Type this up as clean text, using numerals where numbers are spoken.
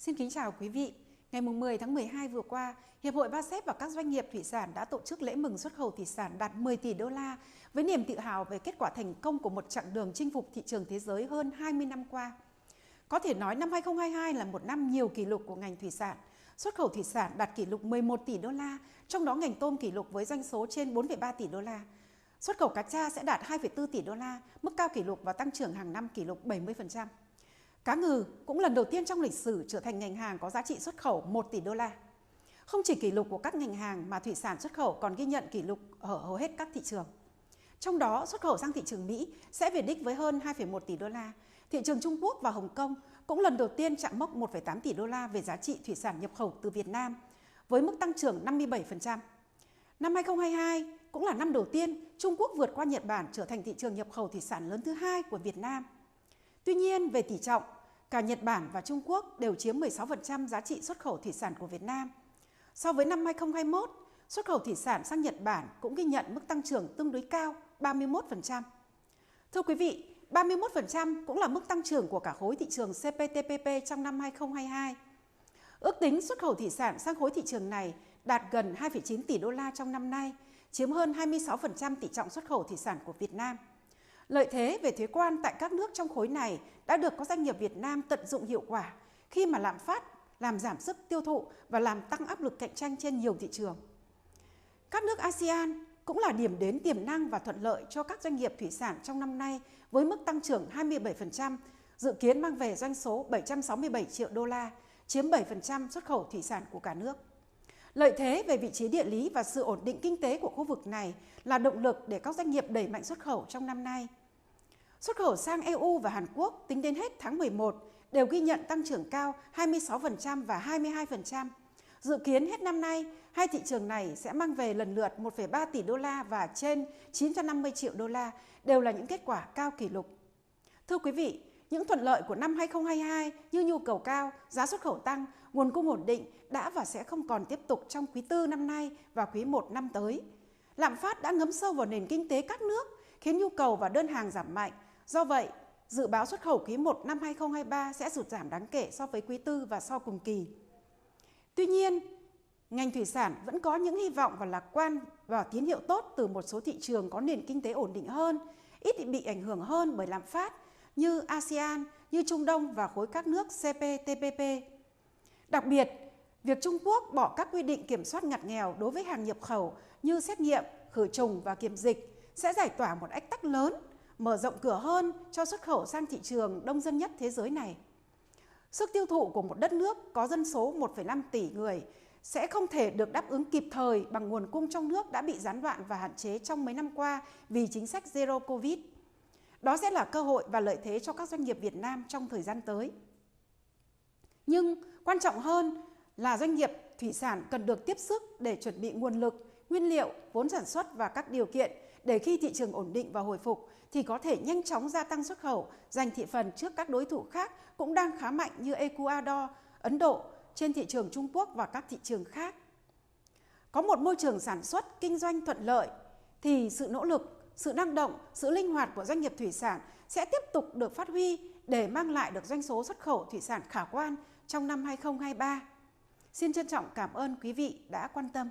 Xin kính chào quý vị. Ngày 10 tháng 12 vừa qua, Hiệp hội VASEP và các doanh nghiệp thủy sản đã tổ chức lễ mừng xuất khẩu thủy sản đạt 10 tỷ đô la với niềm tự hào về kết quả thành công của một chặng đường chinh phục thị trường thế giới hơn 20 năm qua. Có thể nói năm 2022 là một năm nhiều kỷ lục của ngành thủy sản. Xuất khẩu thủy sản đạt kỷ lục 11 tỷ đô la, trong đó ngành tôm kỷ lục với doanh số trên 4,3 tỷ đô la. Xuất khẩu cá tra sẽ đạt 2,4 tỷ đô la, mức cao kỷ lục và tăng trưởng hàng năm kỷ lục 70%. Cá ngừ cũng lần đầu tiên trong lịch sử trở thành ngành hàng có giá trị xuất khẩu 1 tỷ đô la. Không chỉ kỷ lục của các ngành hàng mà thủy sản xuất khẩu còn ghi nhận kỷ lục ở hầu hết các thị trường. Trong đó, xuất khẩu sang thị trường Mỹ sẽ về đích với hơn 2,1 tỷ đô la. Thị trường Trung Quốc và Hồng Kông cũng lần đầu tiên chạm mốc 1,8 tỷ đô la về giá trị thủy sản nhập khẩu từ Việt Nam, với mức tăng trưởng 57%. Năm 2022 cũng là năm đầu tiên Trung Quốc vượt qua Nhật Bản trở thành thị trường nhập khẩu thủy sản lớn thứ hai của Việt Nam. Tuy nhiên, về tỷ trọng, cả Nhật Bản và Trung Quốc đều chiếm 16% giá trị xuất khẩu thủy sản của Việt Nam. So với năm 2021, xuất khẩu thủy sản sang Nhật Bản cũng ghi nhận mức tăng trưởng tương đối cao, 31%. Thưa quý vị, 31% cũng là mức tăng trưởng của cả khối thị trường CPTPP trong năm 2022. Ước tính xuất khẩu thủy sản sang khối thị trường này đạt gần 2,9 tỷ đô la trong năm nay, chiếm hơn 26% tỷ trọng xuất khẩu thủy sản của Việt Nam. Lợi thế về thuế quan tại các nước trong khối này đã được các doanh nghiệp Việt Nam tận dụng hiệu quả khi mà lạm phát làm giảm sức tiêu thụ và làm tăng áp lực cạnh tranh trên nhiều thị trường. Các nước ASEAN cũng là điểm đến tiềm năng và thuận lợi cho các doanh nghiệp thủy sản trong năm nay với mức tăng trưởng 27%, dự kiến mang về doanh số 767 triệu đô la, chiếm 7% xuất khẩu thủy sản của cả nước. Lợi thế về vị trí địa lý và sự ổn định kinh tế của khu vực này là động lực để các doanh nghiệp đẩy mạnh xuất khẩu trong năm nay. Xuất khẩu sang EU và Hàn Quốc tính đến hết tháng 11 đều ghi nhận tăng trưởng cao 26% và 22%. Dự kiến hết năm nay, hai thị trường này sẽ mang về lần lượt 1,3 tỷ đô la và trên 950 triệu đô la, đều là những kết quả cao kỷ lục. Thưa quý vị, những thuận lợi của năm 2022 như nhu cầu cao, giá xuất khẩu tăng, nguồn cung ổn định đã và sẽ không còn tiếp tục trong quý 4 năm nay và quý 1 năm tới. Lạm phát đã ngấm sâu vào nền kinh tế các nước, khiến nhu cầu và đơn hàng giảm mạnh. Do vậy, dự báo xuất khẩu quý 1 năm 2023 sẽ sụt giảm đáng kể so với quý 4 và so cùng kỳ. Tuy nhiên, ngành thủy sản vẫn có những hy vọng và lạc quan và tín hiệu tốt từ một số thị trường có nền kinh tế ổn định hơn, ít bị ảnh hưởng hơn bởi lạm phát như ASEAN, như Trung Đông và khối các nước CPTPP. Đặc biệt, việc Trung Quốc bỏ các quy định kiểm soát ngặt nghèo đối với hàng nhập khẩu như xét nghiệm, khử trùng và kiểm dịch sẽ giải tỏa một ách tắc lớn, mở rộng cửa hơn cho xuất khẩu sang thị trường đông dân nhất thế giới này. Sức tiêu thụ của một đất nước có dân số 1,5 tỷ người sẽ không thể được đáp ứng kịp thời bằng nguồn cung trong nước đã bị gián đoạn và hạn chế trong mấy năm qua vì chính sách Zero Covid. Đó sẽ là cơ hội và lợi thế cho các doanh nghiệp Việt Nam trong thời gian tới. Nhưng quan trọng hơn là doanh nghiệp thủy sản cần được tiếp sức để chuẩn bị nguồn lực, nguyên liệu, vốn sản xuất và các điều kiện để khi thị trường ổn định và hồi phục thì có thể nhanh chóng gia tăng xuất khẩu, giành thị phần trước các đối thủ khác cũng đang khá mạnh như Ecuador, Ấn Độ trên thị trường Trung Quốc và các thị trường khác. Có một môi trường sản xuất, kinh doanh thuận lợi thì sự nỗ lực, sự năng động, sự linh hoạt của doanh nghiệp thủy sản sẽ tiếp tục được phát huy để mang lại được doanh số xuất khẩu thủy sản khả quan trong năm 2023. Xin trân trọng cảm ơn quý vị đã quan tâm.